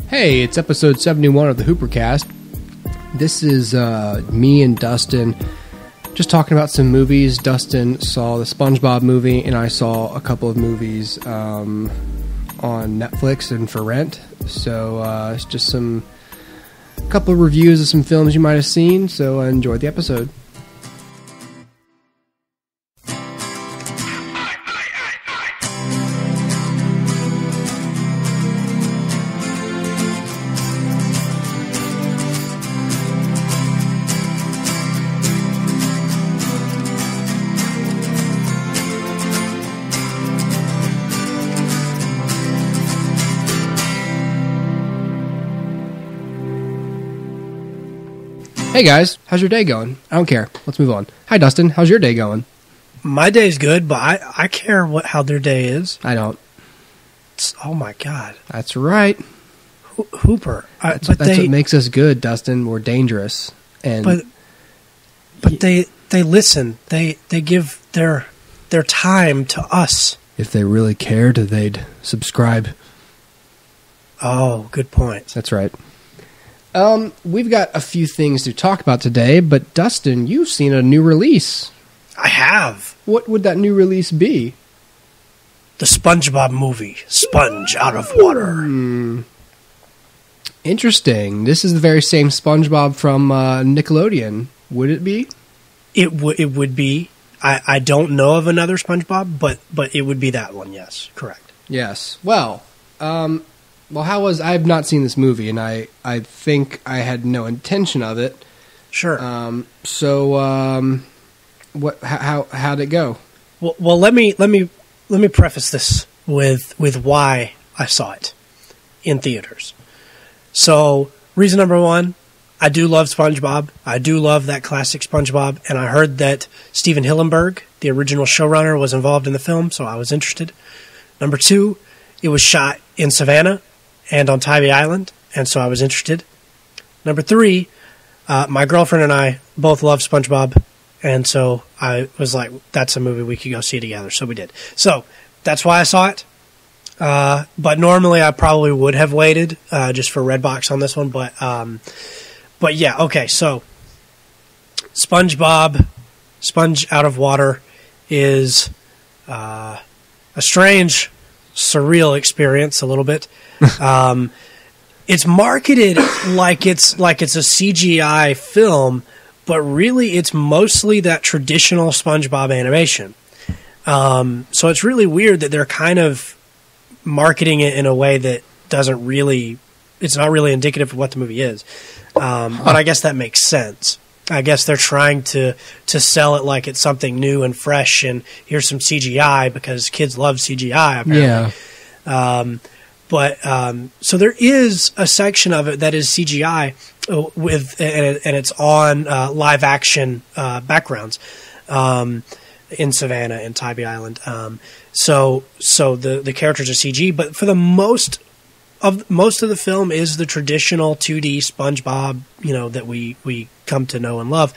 Hey, it's episode 71 of the HooperCast. This is me and Dustin just talking about some movies. Dustin saw the Spongebob movie, and I saw a couple of movies on Netflix and for rent. So it's just a couple of reviews of some films you might have seen, so enjoy the episode. Hey guys, how's your day going? I don't care. Let's move on. Hi Dustin, how's your day going? My day's good, but I care how their day is. I don't. Oh my god. That's right. Hooper. That's what makes us good, Dustin. We're dangerous. And but they listen. They give their time to us. If they really cared, they'd subscribe. Oh, good point. That's right. We've got a few things to talk about today, but Dustin, you've seen a new release. I have. What would that new release be? The Spongebob movie, Sponge Out of Water. Interesting. This is the very same Spongebob from Nickelodeon. Would it be? It would be. I don't know of another Spongebob, but it would be that one, yes. Correct. Yes. Well, how was... I have not seen this movie, and I think I had no intention of it. Sure. How'd it go? Well, let me preface this with why I saw it in theaters. So, reason number one, I do love SpongeBob. I do love that classic SpongeBob, and I heard that Steven Hillenburg, the original showrunner, was involved in the film, so I was interested. Number two, it was shot in Savannah and on Tybee Island, and so I was interested. Number three, my girlfriend and I both love SpongeBob, and so I was like, that's a movie we could go see together, so we did. So, that's why I saw it. But normally I probably would have waited just for Redbox on this one, but yeah, okay, so SpongeBob, Sponge Out of Water, is a strange, surreal experience a little bit. It's marketed like it's a CGI film, but really it's mostly that traditional SpongeBob animation. So it's really weird that they're kind of marketing it in a way that it's not really indicative of what the movie is. But I guess that makes sense. I guess they're trying to sell it like it's something new and fresh, and here's some CGI because kids love CGI, apparently. Yeah. So there is a section of it that is CGI and it's on live action backgrounds in Savannah and Tybee Island. So the characters are CG, but for the most of the film is the traditional 2D SpongeBob, that we come to know and love.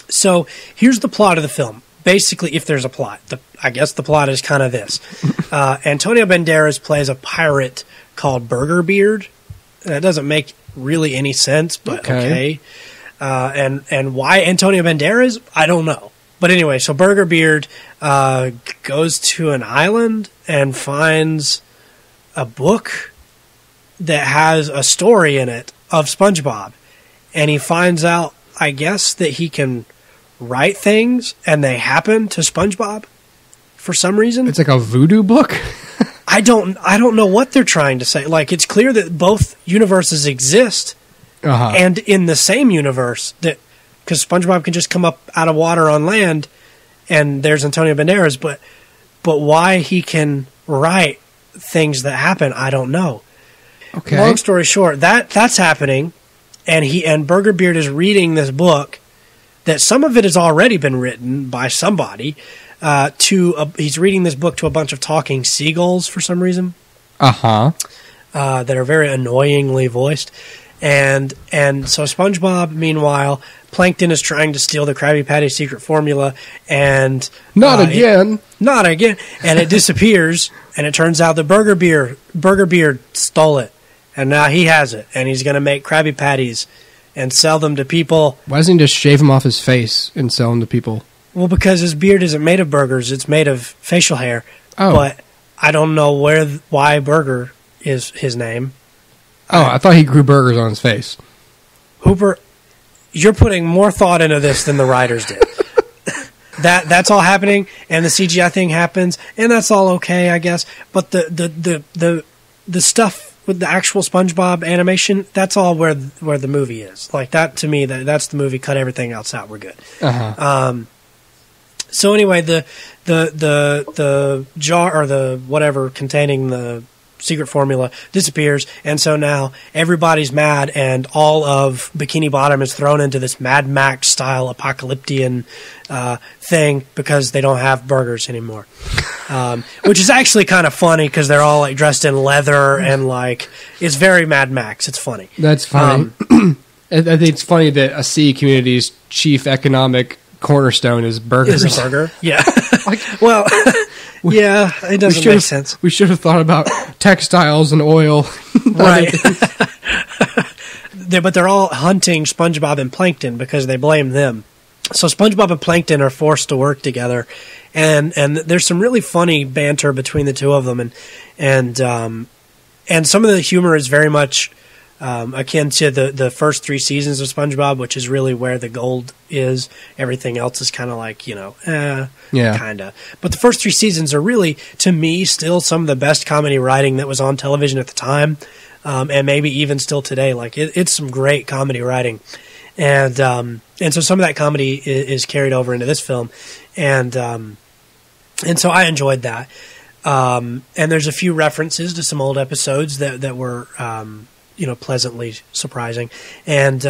So here's the plot of the film. Basically, if there's a plot, I guess the plot is kind of this. Antonio Banderas plays a pirate called Burger Beard. That doesn't make really any sense, but okay. And why Antonio Banderas? I don't know. But anyway, so Burger Beard goes to an island and finds a book that has a story in it of SpongeBob. And he finds out, I guess, that he can write things and they happen to SpongeBob for some reason. It's like a voodoo book? I don't know what they're trying to say. Like, it's clear that both universes exist and in the same universe, that because SpongeBob can just come up out of water on land and there's Antonio Banderas, but why he can write things that happen, I don't know. Okay. Long story short, that's happening, and Burger Beard is reading this book that some of it has already been written by somebody. He's reading this book to a bunch of talking seagulls for some reason. That are very annoyingly voiced, And so SpongeBob, meanwhile, Plankton is trying to steal the Krabby Patty secret formula, and not again. And it disappears, and it turns out the Burger Beard stole it, and now he has it, and he's going to make Krabby Patties and sell them to people. Why doesn't he just shave him off his face and sell them to people? Well, because his beard isn't made of burgers; it's made of facial hair. Oh, but I don't know why Burger is his name. Oh, I thought he grew burgers on his face. Hooper, you're putting more thought into this than the writers did. That's all happening, and the CGI thing happens, and that's all okay, I guess. But the stuff with the actual SpongeBob animation, that's all where the movie is. Like that, to me, that's the movie. Cut everything else out. We're good. So anyway, the jar or the whatever containing the secret formula disappears, and so now everybody's mad, and all of Bikini Bottom is thrown into this Mad Max style apocalyptian thing because they don't have burgers anymore, which is actually kind of funny because they're all like dressed in leather and like it's very Mad Max. It's funny. That's funny. I think it's funny that a sea community's chief economic cornerstone is burgers. Is a burger, yeah. Well. Yeah, it doesn't make sense. We should have thought about textiles and oil. Right. But they're all hunting SpongeBob and Plankton because they blame them. So SpongeBob and Plankton are forced to work together, and there's some really funny banter between the two of them, and some of the humor is very much akin to the first 3 seasons of SpongeBob, which is really where the gold is. Everything else is kind of like, kind of. But the first 3 seasons are really, to me, still some of the best comedy writing that was on television at the time, and maybe even still today. Like it's some great comedy writing, and so some of that comedy is carried over into this film, and so I enjoyed that. And there's a few references to some old episodes that were pleasantly surprising. And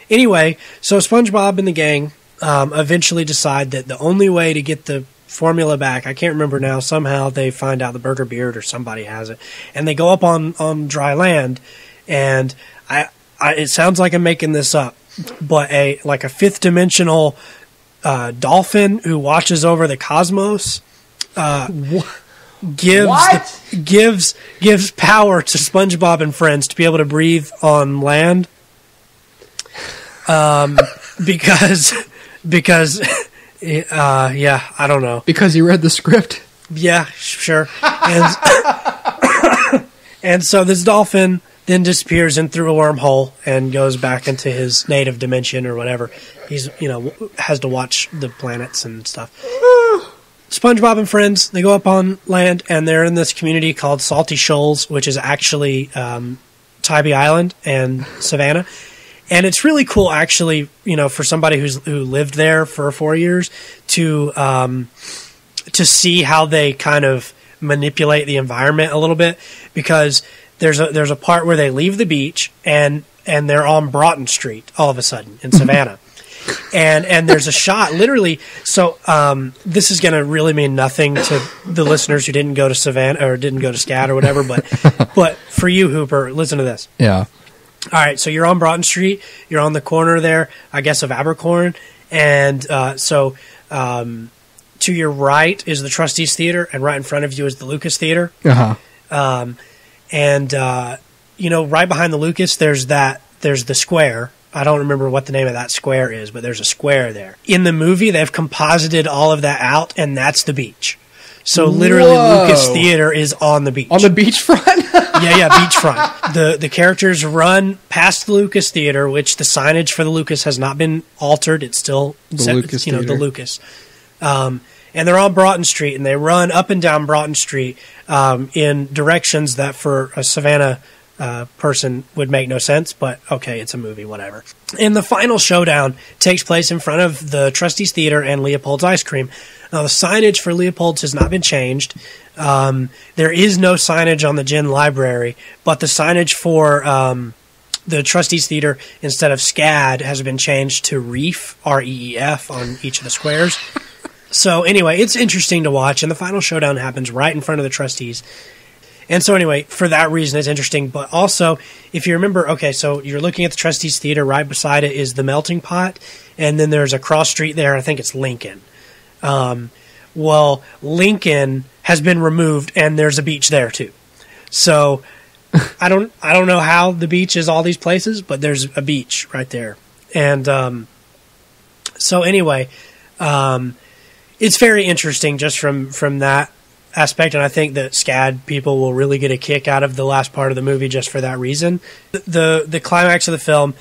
anyway, so SpongeBob and the gang eventually decide that the only way to get the formula back, I can't remember now, somehow they find out the Burger Beard or somebody has it, and they go up on dry land, and it sounds like I'm making this up, but a 5th dimensional dolphin who watches over the cosmos gives power to SpongeBob and friends to be able to breathe on land, because I don't know, because he read the script. Yeah, sure. And so this dolphin then disappears in through a wormhole and goes back into his native dimension or whatever. He's has to watch the planets and stuff. SpongeBob and friends, they go up on land, and they're in this community called Salty Shoals, which is actually Tybee Island and Savannah. And it's really cool, actually, for somebody who lived there for 4 years to see how they kind of manipulate the environment a little bit, because there's a part where they leave the beach and they're on Broughton Street all of a sudden in Savannah. And there's a shot, literally. So this is going to really mean nothing to the listeners who didn't go to Savannah or didn't go to SCAD or whatever. But for you, Hooper, listen to this. Yeah. All right. So you're on Broughton Street. You're on the corner there, I guess, of Abercorn. And so to your right is the Trustees Theater, and right in front of you is the Lucas Theater. Uh-huh. Right behind the Lucas, there's the square. I don't remember what the name of that square is, but there's a square there. In the movie, they've composited all of that out, and that's the beach. So literally, Lucas Theater is on the beach. On the beachfront? Yeah, beachfront. The characters run past the Lucas Theater, which the signage for the Lucas has not been altered. It's still the Lucas Theater. The Lucas. And they're on Broughton Street, and they run up and down Broughton Street in directions that for a Savannah person would make no sense, but okay, it's a movie, whatever. And the final showdown takes place in front of the Trustees Theater and Leopold's Ice Cream. Now, the signage for Leopold's has not been changed. There is no signage on the Gin Library, but the signage for the Trustees Theater, instead of SCAD, has been changed to REEF, R-E-E-F, on each of the squares. So anyway, it's interesting to watch, and the final showdown happens right in front of the Trustees. And so anyway, for that reason, it's interesting. But also, if you remember, okay, so you're looking at the Trustees Theater. Right beside it is the Melting Pot. And then there's a cross street there. I think it's Lincoln. Well, Lincoln has been removed, and there's a beach there, too. So I don't know how the beach is all these places, but there's a beach right there. And so anyway, it's very interesting just from that aspect, and I think that SCAD people will really get a kick out of the last part of the movie just for that reason. The climax of the film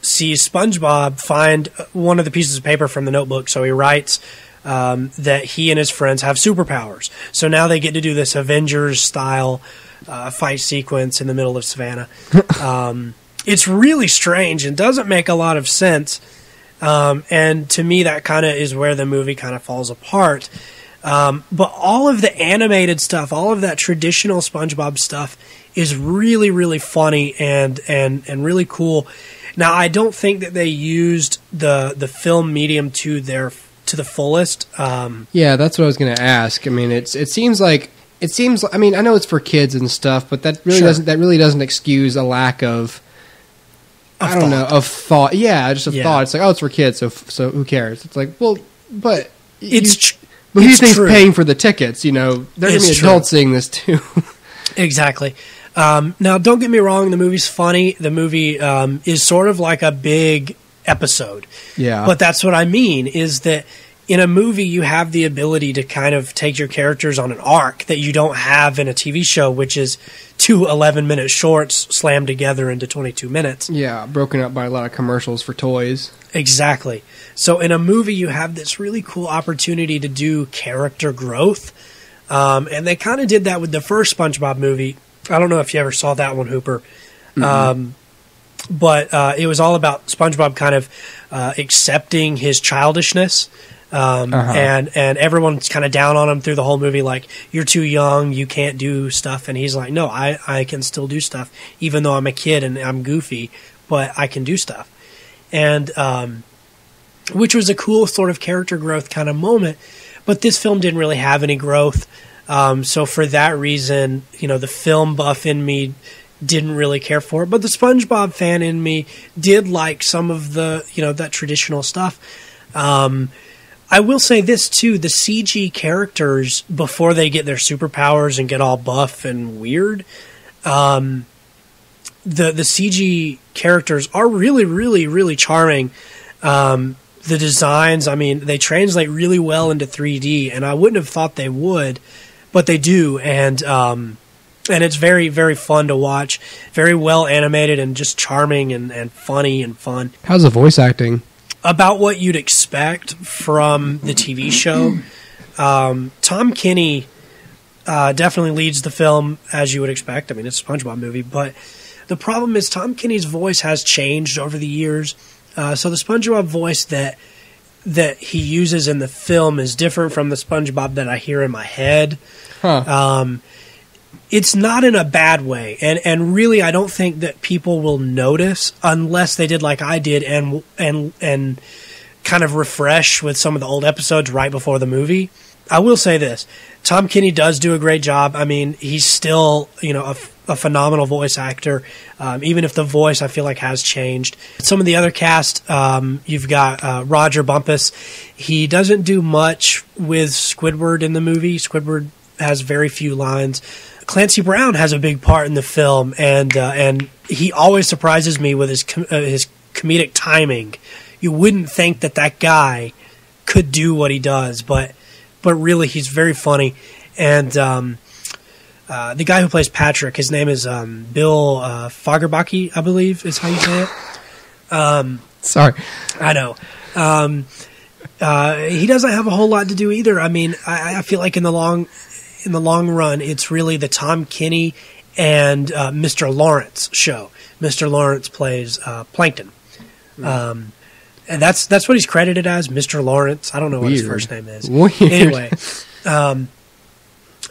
sees SpongeBob find one of the pieces of paper from the notebook, so he writes that he and his friends have superpowers. So now they get to do this Avengers-style fight sequence in the middle of Savannah. It's really strange and doesn't make a lot of sense, and to me that kind of is where the movie kind of falls apart. But all of the animated stuff, all of that traditional SpongeBob stuff is really, really funny and really cool. Now, I don't think that they used the film medium to the fullest. Yeah, that's what I was going to ask. I mean, it seems. I mean, I know it's for kids and stuff, but that really doesn't excuse a lack of thought. Yeah, just thought. It's like, oh, it's for kids, so who cares? It's like, well, but But who do you think's paying for the tickets? You know, they're going to be adults seeing this too. Exactly. Now, don't get me wrong. The movie's funny. The movie is sort of like a big episode. Yeah. But that's what I mean, is that in a movie, you have the ability to kind of take your characters on an arc that you don't have in a TV show, which is 2 11-minute shorts slammed together into 22 minutes. Yeah, broken up by a lot of commercials for toys. Exactly. So in a movie, you have this really cool opportunity to do character growth. And they kind of did that with the first SpongeBob movie. I don't know if you ever saw that one, Hooper. Mm-hmm. But it was all about SpongeBob kind of accepting his childishness. And everyone's kind of down on him through the whole movie, like, you're too young, you can't do stuff. And he's like, no, I can still do stuff, even though I'm a kid and I'm goofy, but I can do stuff. And which was a cool sort of character growth kind of moment. But this film didn't really have any growth. So for that reason, you know, the film buff in me didn't really care for it. But the SpongeBob fan in me did like some of the, you know, that traditional stuff. I will say this, too. The CG characters, before they get their superpowers and get all buff and weird, the CG characters are really, really, really charming. The designs, I mean, they translate really well into 3D, and I wouldn't have thought they would, but they do. And it's very, very fun to watch. Very well animated and just charming and funny and fun. How's the voice acting? About what you'd expect from the TV show. Tom Kenny definitely leads the film, as you would expect. I mean, it's a SpongeBob movie. But the problem is Tom Kenny's voice has changed over the years. So the SpongeBob voice that he uses in the film is different from the SpongeBob that I hear in my head. Huh. It's not in a bad way, and really, I don't think that people will notice unless they did like I did and kind of refresh with some of the old episodes right before the movie. I will say this: Tom Kenny does do a great job. I mean, he's still, you know, a phenomenal voice actor, even if the voice I feel like has changed. Some of the other cast, you've got Roger Bumpus. He doesn't do much with Squidward in the movie. Squidward has very few lines. Clancy Brown has a big part in the film, and he always surprises me with his comedic timing. You wouldn't think that guy could do what he does, but really he's very funny. And the guy who plays Patrick, his name is Bill Fagerbaki, I believe is how you say it. Sorry, I know. He doesn't have a whole lot to do either. I mean, I feel like in the long run, it's really the Tom Kenny and Mr. Lawrence show. Mr. Lawrence plays Plankton. And that's what he's credited as, Mr. Lawrence. I don't know what his first name is. Weird. Anyway,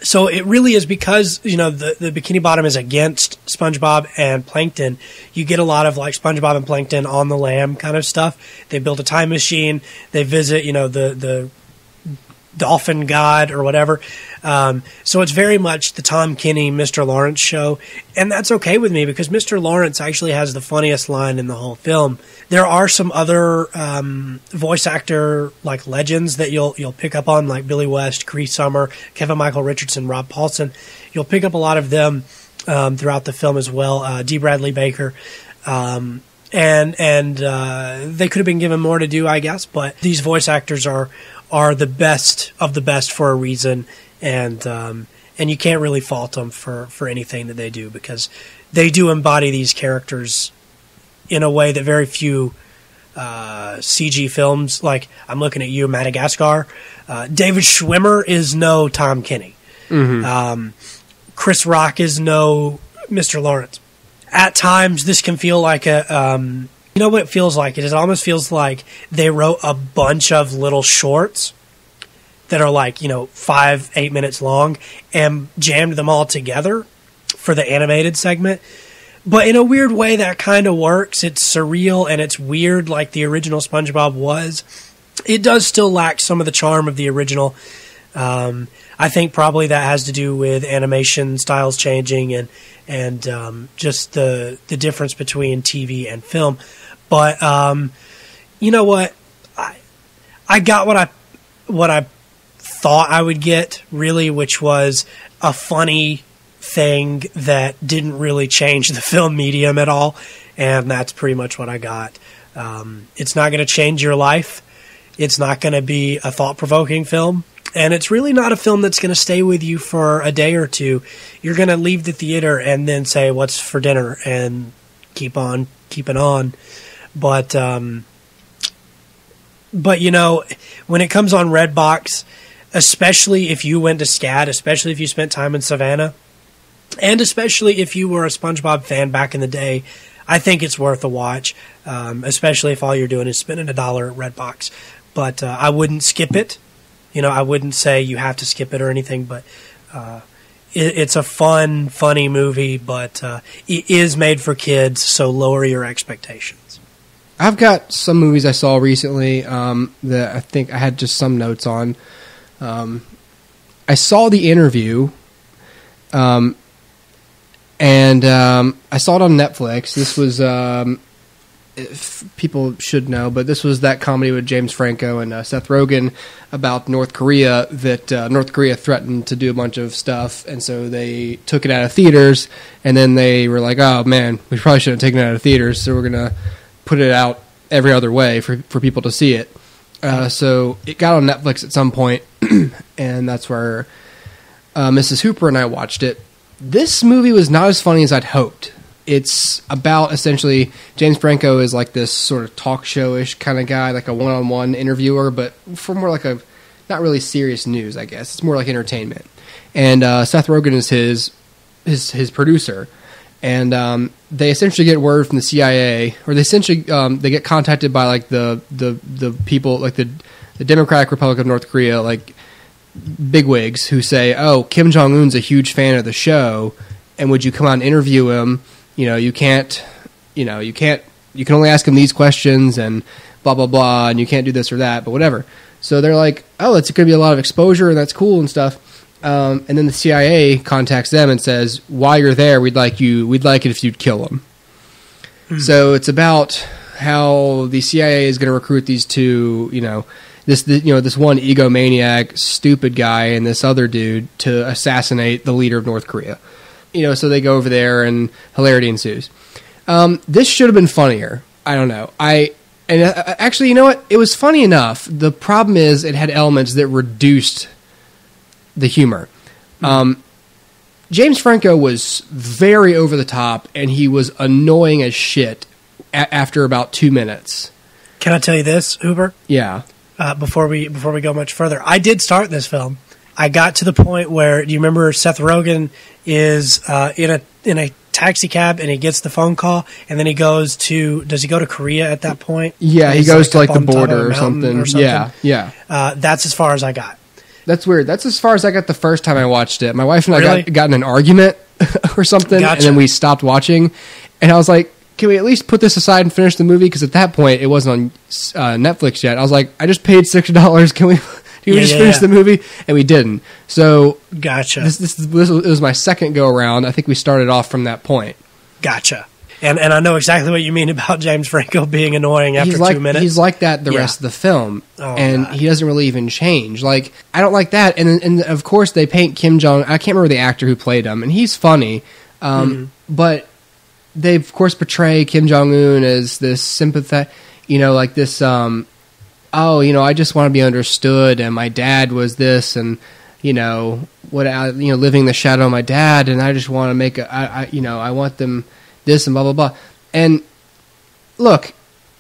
so it really is because, you know, the Bikini Bottom is against SpongeBob and Plankton. You get a lot of like SpongeBob and Plankton on the lam kind of stuff. They build a time machine. They visit, you know, the dolphin god or whatever. So it's very much the Tom Kenny, Mr. Lawrence show. And that's okay with me because Mr. Lawrence actually has the funniest line in the whole film. There are some other voice actor like legends that you'll pick up on, like Billy West, Cree Summer, Kevin Michael Richardson, Rob Paulson. You'll pick up a lot of them throughout the film as well. D. Bradley Baker. And they could have been given more to do, I guess, but these voice actors are the best of the best for a reason, and you can't really fault them for anything that they do because they do embody these characters in a way that very few CG films, like I'm looking at you, Madagascar. David Schwimmer is no Tom Kenny. Mm-hmm. Chris Rock is no Mr. Lawrence. At times, this can feel like a... you know what it feels like? It almost feels like they wrote a bunch of little shorts that are like, 5-8 minutes long and jammed them all together for the animated segment. But in a weird way, that kind of works. It's surreal and it's weird like the original SpongeBob was. It does still lack some of the charm of the original. I think probably that has to do with animation styles changing and just the difference between TV and film. But you know what? I got what I thought I would get, really, which was a funny thing that didn't really change the film medium at all, and that's pretty much what I got. It's not going to change your life. It's not going to be a thought-provoking film. And it's really not a film that's going to stay with you for a day or two. You're going to leave the theater and then say, what's for dinner? And keep on keeping on. But when it comes on Redbox, especially if you went to SCAD, especially if you spent time in Savannah, and especially if you were a SpongeBob fan back in the day, I think it's worth a watch, especially if all you're doing is spending $1 at Redbox. But I wouldn't skip it. I wouldn't say you have to skip it or anything, but it's a funny movie, but it is made for kids, so lower your expectations. I've got some movies I saw recently that I think I had just some notes on. I saw The Interview, and I saw it on Netflix. This was... if people should know, but this was that comedy with James Franco and Seth Rogen about North Korea, that North Korea threatened to do a bunch of stuff, and so they took it out of theaters, and then they were like, oh man, we probably shouldn't have taken it out of theaters, so we're going to put it out every other way for people to see it. So it got on Netflix at some point, and that's where Mrs. Hooper and I watched it. This movie was not as funny as I'd hoped. It's about, essentially, James Franco is like this sort of talk show-ish kind of guy, like a one-on-one interviewer, but for more like not really serious news, I guess. It's more like entertainment. And Seth Rogen is his producer. And they essentially get word from the CIA, or they essentially they get contacted by like the people, like the Democratic Republic of North Korea, like bigwigs who say, oh, Kim Jong-un's a huge fan of the show, and would you come out and interview him? You can only ask him these questions and blah, blah, blah, and you can't do this or that, but whatever. So they're like, oh, it's going to be a lot of exposure and that's cool and stuff. And then the CIA contacts them and says, while you're there, we'd like it if you'd kill him. Mm-hmm. So it's about how the CIA is going to recruit these two, this one egomaniac, stupid guy and this other dude to assassinate the leader of North Korea. So they go over there and hilarity ensues. This should have been funnier. I don't know. Actually, you know what? It was funny enough. The problem is it had elements that reduced the humor. James Franco was very over the top, and he was annoying as shit after about 2 minutes. Can I tell you this, Hooper? Yeah. Before we go much further, I did start this film. I got to the point where, do you remember Seth Rogen is in a taxi cab and he gets the phone call and then does he go to Korea at that point? Yeah, he goes to like the border or something. Yeah. That's as far as I got. That's weird. That's as far as I got the first time I watched it. My wife and I got in an argument or something, Gotcha. And then we stopped watching. And I was like, can we at least put this aside and finish the movie? Because at that point, it wasn't on Netflix yet. I was like, I just paid $6. Can we Can we just finish the movie? And we didn't. So gotcha. This was my second go around. I think we started off from that point. Gotcha. And I know exactly what you mean about James Franco being annoying after 2 minutes. He's like that the rest of the film. And he doesn't really even change. Like, I don't like that. And of course, they paint Kim Jong... I can't remember the actor who played him, and he's funny. But they, of course, portray Kim Jong-un as this sympathetic... like this... I just want to be understood, and my dad was this, and... living in the shadow of my dad, and I just want to make I want them... this and blah blah blah. And look,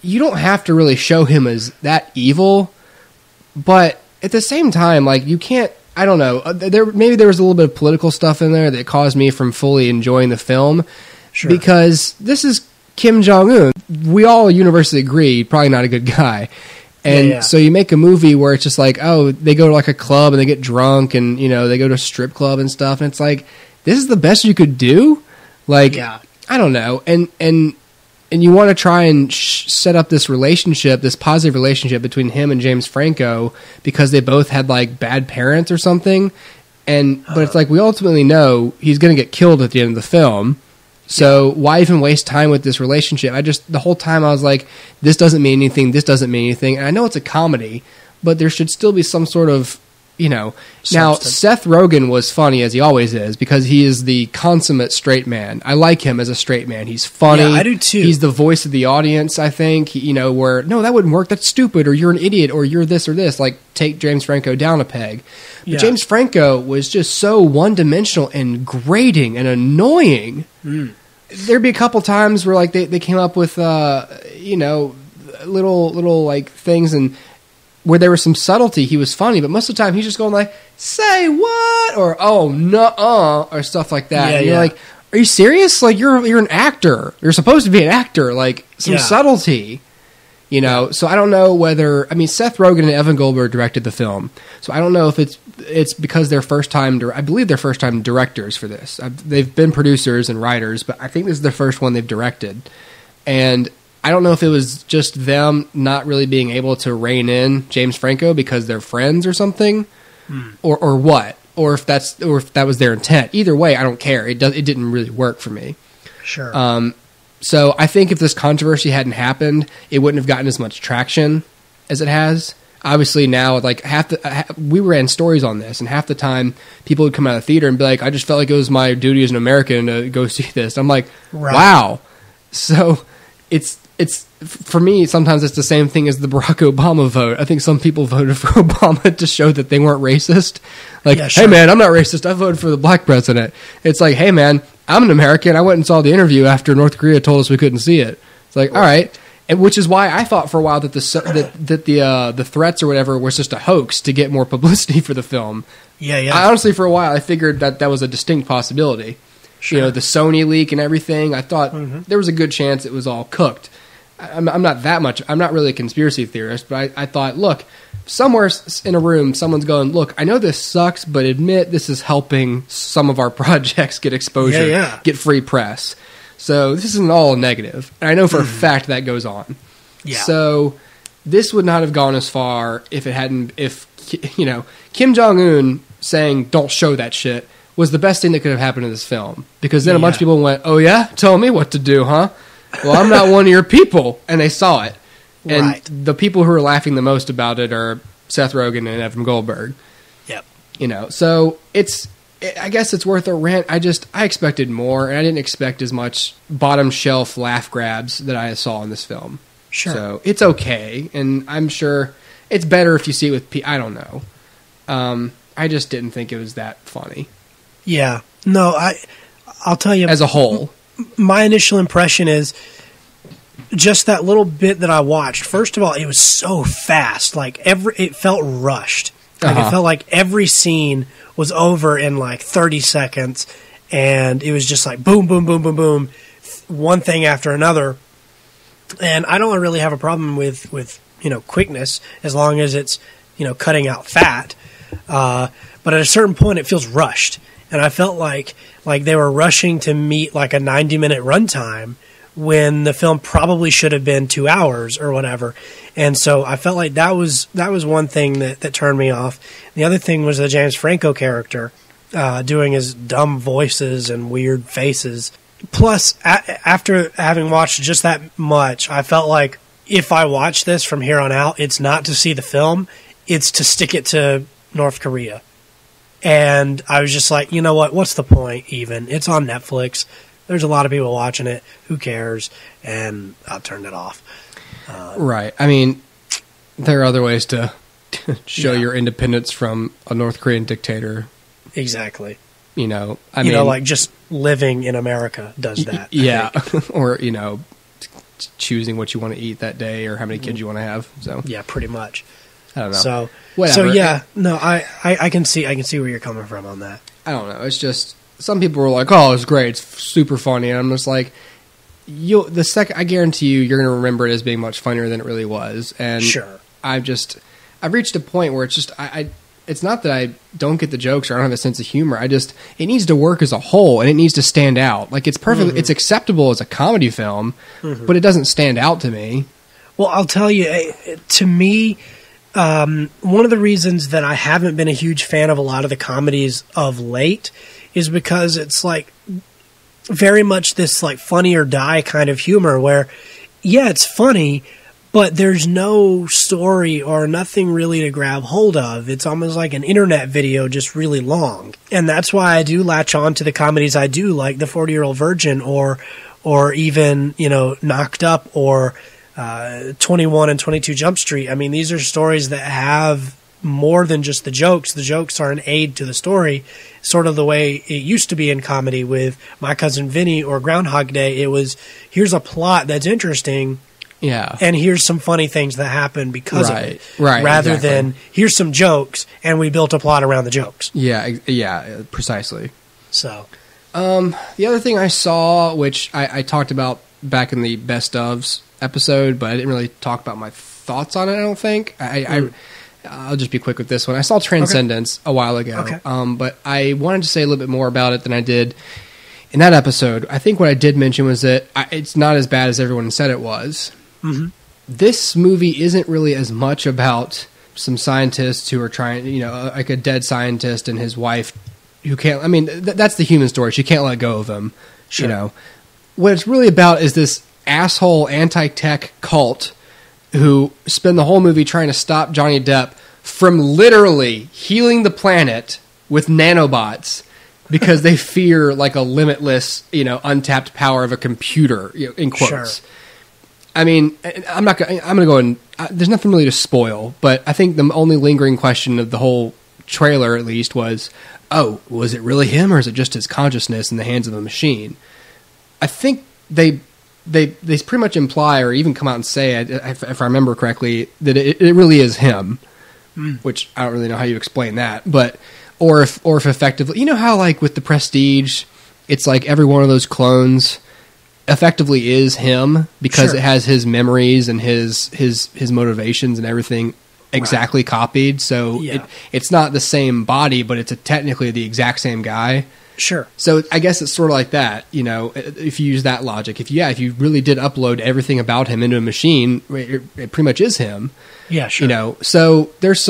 you don't have to really show him as that evil, but at the same time, like, you can't. I don't know. Maybe there was a little bit of political stuff in there that caused me from fully enjoying the film. Sure. Because this is Kim Jong-un. We all universally agree, probably not a good guy. And so you make a movie where it's just like, oh, they go to like a club and they get drunk, and they go to a strip club and stuff, and it's like, this is the best you could do? Like, I don't know, and you want to try and set up this relationship, this positive relationship between him and James Franco, because they both had like bad parents or something, but it's like, we ultimately know he's going to get killed at the end of the film, so why even waste time with this relationship? The whole time I was like, this doesn't mean anything, and I know it's a comedy, but there should still be some sort of now, Seth Rogen was funny, as he always is, because he is the consummate straight man. I like him as a straight man. He's funny. Yeah, I do too. He's the voice of the audience, I think. Where, no, that wouldn't work. That's stupid. Or you're an idiot. Or you're this or this. Like, take James Franco down a peg. But James Franco was just so one-dimensional and grating and annoying. There'd be a couple times where, like, they came up with, little like, things, and where there was some subtlety, he was funny, but most of the time he's just going like, say what? Or, oh, nuh-uh, or stuff like that. And you're like, are you serious? Like, you're an actor. You're supposed to be an actor. Like, some subtlety, So I don't know whether... I mean, Seth Rogen and Evan Goldberg directed the film, so I don't know if it's because they're first-time... I believe they're first-time directors for this. They've been producers and writers, but I think this is their first one they've directed. And I don't know if it was just them not really being able to rein in James Franco because they're friends or something, or what, or if that was their intent. Either way, I don't care. It didn't really work for me. Sure. So I think if this controversy hadn't happened, it wouldn't have gotten as much traction as it has. Obviously now, like, we ran stories on this, and half the time people would come out of the theater and be like, I just felt like it was my duty as an American to go see this. I'm like, wow. So it's for me, sometimes it's the same thing as the Barack Obama vote. I think some people voted for Obama to show that they weren't racist. Like, hey man, I'm not racist. I voted for the black president. It's like, hey man, I'm an American. I went and saw the interview after North Korea told us we couldn't see it. It's like, all right. And which is why I thought for a while that the threats or whatever was just a hoax to get more publicity for the film. I honestly, for a while, I figured that was a distinct possibility. Sure. The Sony leak and everything. I thought there was a good chance it was all cooked. I'm not really a conspiracy theorist, but I thought, look, somewhere in a room, someone's going, look, I know this sucks, but admit this is helping some of our projects get exposure, get free press. So this isn't all negative. And I know for a fact that goes on. Yeah. So this would not have gone as far if Kim Jong-un saying, don't show that shit, was the best thing that could have happened in this film. Because then a bunch of people went, oh yeah? Tell me what to do, huh? Well, I'm not one of your people. And they saw it. And the people who are laughing the most about it are Seth Rogen and Evan Goldberg. Yep. So I guess it's worth a rant. I expected more, and I didn't expect as much bottom shelf laugh grabs that I saw in this film. Sure. So it's okay, and I'm sure it's better if you see it with I don't know. I just didn't think it was that funny. Yeah. No, I'll tell you. As a whole. My initial impression is just that little bit that I watched. First of all, it was so fast. Like, it felt rushed. Like, it felt like every scene was over in like 30 seconds, and it was just like boom, boom, boom, boom, boom, one thing after another. And I don't really have a problem with quickness as long as it's cutting out fat. But at a certain point, it feels rushed, and I felt like they were rushing to meet like a 90-minute runtime when the film probably should have been 2 hours or whatever. And so I felt like that was one thing that turned me off. The other thing was the James Franco character doing his dumb voices and weird faces. Plus, after having watched just that much, I felt like if I watch this from here on out, it's not to see the film, it's to stick it to North Korea. And I was just like, you know what? What's the point even? It's on Netflix. There's a lot of people watching it. Who cares? And I turned it off. Right. I mean, there are other ways to show your independence from a North Korean dictator. Exactly. You know, I mean, like just living in America does that. Yeah. Or, you know, choosing what you want to eat that day or how many kids you want to have. So yeah, pretty much. I don't know. So whatever. So yeah, no, I can see where you're coming from on that. I don't know. It's just some people were like, "Oh, it's great. It's super funny." And I'm just like, I guarantee you're going to remember it as being much funnier than it really was. And sure. I've reached a point where it's just it's not that I don't get the jokes or I don't have a sense of humor. It needs to work as a whole and it needs to stand out. Like it's perfect. It's acceptable as a comedy film, but it doesn't stand out to me. Well, I'll tell you, to me, one of the reasons that I haven't been a huge fan of a lot of the comedies of late is because it's like very much this like funny or die kind of humor where, yeah, it's funny, but there's no story or nothing really to grab hold of. It's almost like an internet video, just really long. And that's why I do latch on to the comedies I do, like The 40-Year-Old Virgin or even, you know, Knocked Up or 21 and 22 Jump Street. I mean, these are stories that have more than just the jokes. The jokes are an aid to the story, sort of the way it used to be in comedy with My Cousin Vinny or Groundhog Day. It was, here's a plot that's interesting, yeah, and here's some funny things that happen because of it. Right. Rather exactly. than, here's some jokes, and we built a plot around the jokes. Yeah, precisely. So, the other thing I saw, which I talked about back in the Best Ofs episode, but I didn't really talk about my thoughts on it, I don't think. I'll just be quick with this one. I saw Transcendence a while ago, but I wanted to say a little bit more about it than I did in that episode. I think what I did mention was that it's not as bad as everyone said it was. Mm-hmm. This movie isn't really as much about some scientists who are trying, you know, like a dead scientist and his wife who can't, I mean, that's the human story. She can't let go of him, you know. What it's really about is this asshole anti-tech cult who spend the whole movie trying to stop Johnny Depp from literally healing the planet with nanobots because they fear like a limitless, you know, untapped power of a computer, you know, in quotes. Sure. I mean, I'm going to go and there's nothing really to spoil, but I think the only lingering question of the whole trailer at least was, oh, was it really him or is it just his consciousness in the hands of a machine? I think they pretty much imply or even come out and say, if I remember correctly, that it really is him, which I don't really know how you explain that, but or if effectively, you know how like with the Prestige, it's like every one of those clones effectively is him because it has his memories and his motivations and everything exactly copied. So it's not the same body, but it's technically the exact same guy. Sure. So I guess it's sort of like that, you know, if you use that logic. If you really did upload everything about him into a machine, it pretty much is him. Yeah, sure. You know, so there's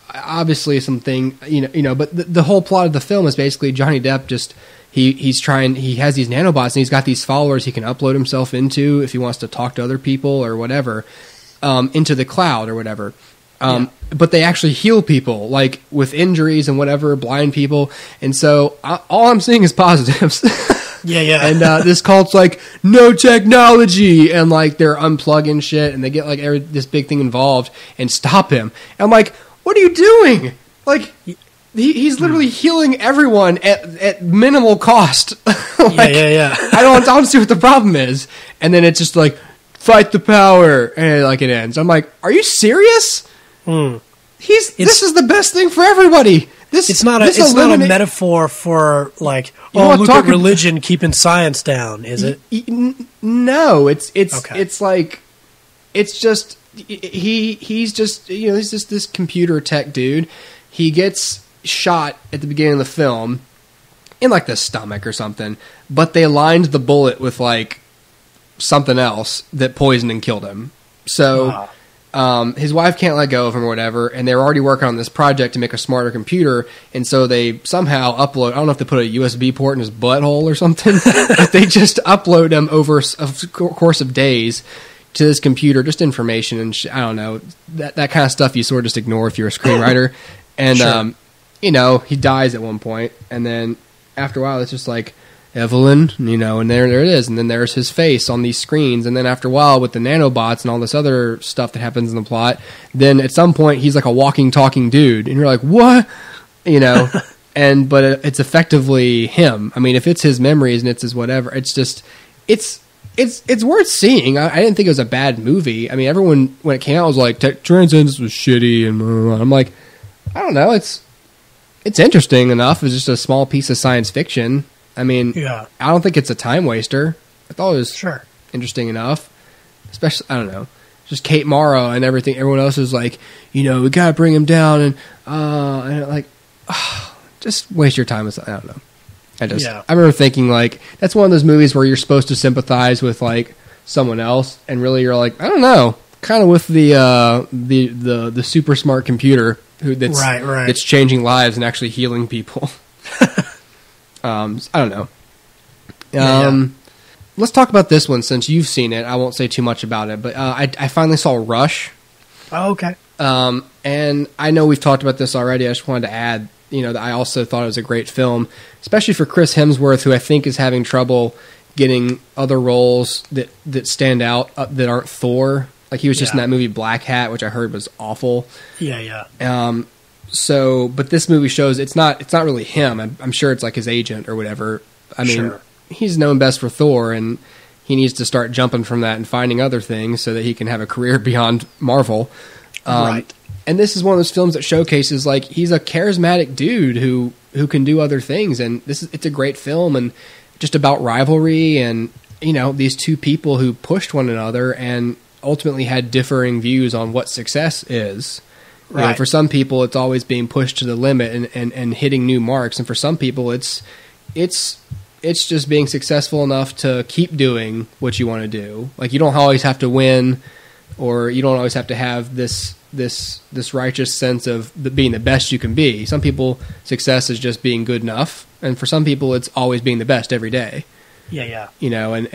obviously something, you know, but the whole plot of the film is basically Johnny Depp just, he has these nanobots and he's got these followers he can upload himself into if he wants to talk to other people or whatever, into the cloud or whatever. But they actually heal people, like with injuries and whatever, blind people. And so all I'm seeing is positives. Yeah. And this cult's like, no technology. And like they're unplugging shit and they get like this big thing involved and stop him. And I'm like, what are you doing? Like, he's literally healing everyone at minimal cost. Like, yeah. I don't see what the problem is. And then it's just like, fight the power. And like it ends. I'm like, are you serious? This is the best thing for everybody. It's not a metaphor for like, look at religion keeping science down, is it? No, it's like, it's just he's just, you know, he's just this computer tech dude. He gets shot at the beginning of the film in like the stomach or something, but they aligned the bullet with like something else that poisoned and killed him. So his wife can't let go of him or whatever, and they were already working on this project to make a smarter computer, and so they somehow upload, I don't know if they put a USB port in his butthole or something, but they just upload him over a course of days to this computer, just information and I don't know, that kind of stuff you sort of just ignore if you're a screenwriter. And, Sure. you know, he dies at one point, and then after a while it's just like, Evelyn, you know, and there it is, and then there's his face on these screens, and then after a while with the nanobots and all this other stuff that happens in the plot, then at some point he's like a walking, talking dude, and you're like, what? You know, but it's effectively him. I mean, if it's his memories and it's his whatever, it's just, it's worth seeing. I didn't think it was a bad movie. I mean, everyone, when it came out, was like, Transcendence was shitty, and blah, blah, blah. I'm like, I don't know, it's interesting enough. It's just a small piece of science fiction. I mean, Yeah. I don't think it's a time waster. I thought it was Sure. interesting enough. Especially, I don't know, just Kate Mara and everything. Everyone else is like, you know, we gotta bring him down, and like, just waste your time. I don't know. I remember thinking like, that's one of those movies where you're supposed to sympathize with like someone else, and really you're like, I don't know, kind of with the super smart computer that's Right. that's changing lives and actually healing people. I don't know. Let's talk about this one since you've seen it. I won't say too much about it, but I finally saw Rush. Oh, okay. And I know we've talked about this already. I just wanted to add, you know, that I also thought it was a great film, especially for Chris Hemsworth, who I think is having trouble getting other roles that stand out that aren't Thor. Like he was just in that movie Black Hat, which I heard was awful. Yeah. So, but this movie shows it's not really him. I'm sure it's like his agent or whatever. I mean, Sure. He's known best for Thor, and he needs to start jumping from that and finding other things so that he can have a career beyond Marvel. Right. And this is one of those films that showcases like he's a charismatic dude who can do other things, and it's a great film and just about rivalry and, you know, these two people who pushed one another and ultimately had differing views on what success is. You know, Right. for some people, it's always being pushed to the limit and hitting new marks, and for some people, it's just being successful enough to keep doing what you want to do. Like you don't always have to win, or you don't always have to have this righteous sense of being the best you can be. Some people, success is just being good enough, and for some people, it's always being the best every day. Yeah. You know, and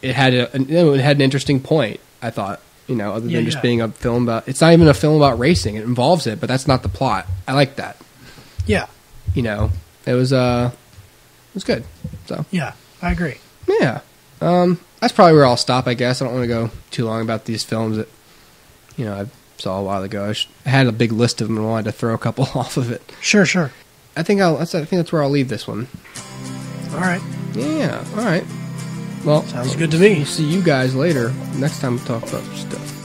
it had an interesting point, I thought. You know, other than just being a film about, it's not even a film about racing. It involves it, but that's not the plot. I like that. Yeah. You know, it was good. So Yeah, I agree. yeah, that's probably where I'll stop. I guess I don't want to go too long about these films that, you know, I saw a while ago. I had a big list of them and wanted to throw a couple off of it. Sure. I think that's where I'll leave this one. All right. Yeah. All right. Well, Sounds good to me. We'll see you guys later. Next time we talk about stuff.